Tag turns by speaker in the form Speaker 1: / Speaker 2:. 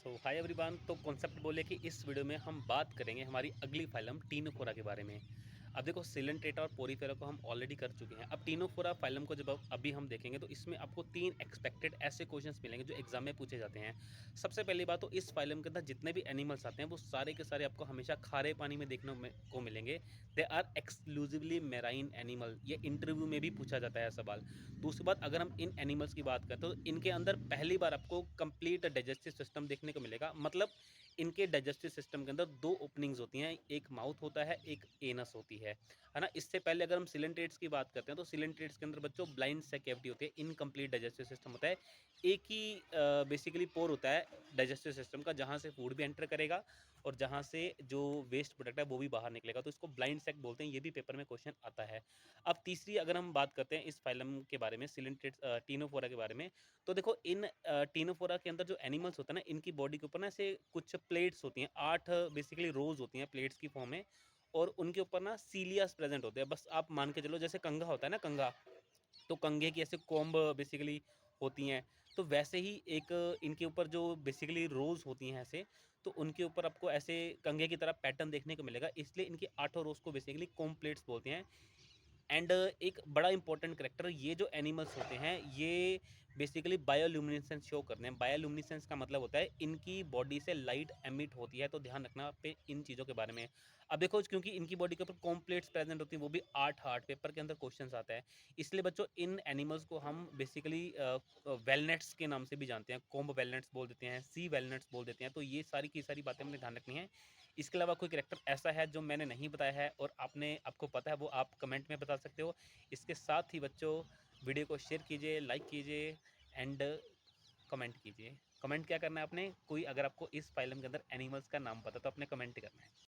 Speaker 1: Hi everyone. तो concept बोले कि इस वीडियो में हम बात करेंगे हमारी अगली फाइलम टीनोफोरा के बारे में। अब देखो सिलेंट्रेटा और पोरीफेरा को हम ऑलरेडी कर चुके हैं। अब टीनोफोरा फाइलम को जब अभी हम देखेंगे तो इसमें आपको 3 एक्सपेक्टेड ऐसे क्वेश्चंस मिलेंगे जो एग्जाम में पूछे जाते हैं। सबसे पहली बात तो इस फाइलम के अंदर जितने भी एनिमल्स आते हैं वो सारे के सारे आपको हमेशा खारे पानी में देखने को मिलेंगे। They are exclusively marine animal. ये इंटरव्यू में भी पूछा जाता है सवाल। दूसरी बात, अगर हम इन एनिमल्स की बात करें तो इनके अंदर पहली बार आपको कंप्लीट डाइजेस्टिव सिस्टम देखने को मिलेगा। मतलब इनके डाइजेस्टिव सिस्टम के अंदर 2 ओपनिंग्स होती हैं, एक माउथ होता है, एक एनस होती है ना। इससे पहले अगर हम सिलेंट्रेट्स की बात करते हैं तो सिलेंट्रेट्स के अंदर बच्चों ब्लाइंड सेक कैविटी होती है, इनकम्प्लीट डाइजेस्टिव सिस्टम होता है। एक ही बेसिकली पोर होता है डाइजेस्टिव सिस्टम का, जहाँ से फूड भी एंटर करेगा और जहाँ से जो वेस्ट प्रोडक्ट है वो भी बाहर निकलेगा। तो इसको ब्लाइंड सेक बोलते हैं। ये भी पेपर में क्वेश्चन आता है। अब तीसरी अगर हम बात करते हैं इस फाइलम के बारे में, सिलेंट्रेट्स टीनोफोरा के बारे में, तो देखो इन टीनोफोरा के अंदर जो एनिमल्स होता है ना, इनकी बॉडी के ऊपर ना ऐसे कुछ प्लेट्स होती हैं, 8 बेसिकली रोज होती हैं प्लेट्स की फॉर्म में। और उनके ऊपर ना सीलियास प्रेजेंट होते हैं। बस आप मान के चलो जैसे कंघा होता है ना, कंघा, तो कंघे की ऐसे कॉम्ब बेसिकली होती हैं। तो वैसे ही एक इनके ऊपर जो बेसिकली रोज होती हैं ऐसे, तो उनके ऊपर आपको ऐसे कंघे की तरह पैटर्न देखने को मिलेगा। इसलिए इनकी 8 रोज को बेसिकली कॉम्ब प्लेट्स बोलते हैं। एंड एक बड़ा इंपॉर्टेंट करेक्टर, ये जो एनिमल्स होते हैं ये बेसिकली बायोल्यूमिनेसेंस शो करते हैं। बायोल्यूमिनेसेंस का मतलब होता है इनकी बॉडी से लाइट एमिट होती है। तो ध्यान रखना पे इन चीज़ों के बारे में। अब देखो क्योंकि इनकी बॉडी के ऊपर कॉम्प्लेट्स प्रेजेंट होती हैं, वो भी 8 पेपर के अंदर क्वेश्चंस आता है। इसलिए बच्चों इन एनिमल्स को हम बेसिकली वेलनेट्स के नाम से भी जानते हैं। कॉम्ब वेलनेट्स बोल देते हैं, सी वेलनेट्स बोल देते हैं। तो ये सारी की सारी बातें हमें ध्यान रखनी है। इसके अलावा कोई कैरेक्टर ऐसा है जो मैंने नहीं बताया है और आपको पता है, वो आप कमेंट में बता सकते हो। इसके साथ ही बच्चों वीडियो को शेयर कीजिए, लाइक कीजिए एंड कमेंट कीजिए। कमेंट क्या करना है आपने, कोई अगर आपको इस फाइलम के अंदर एनिमल्स का नाम पता तो आपने कमेंट करना है।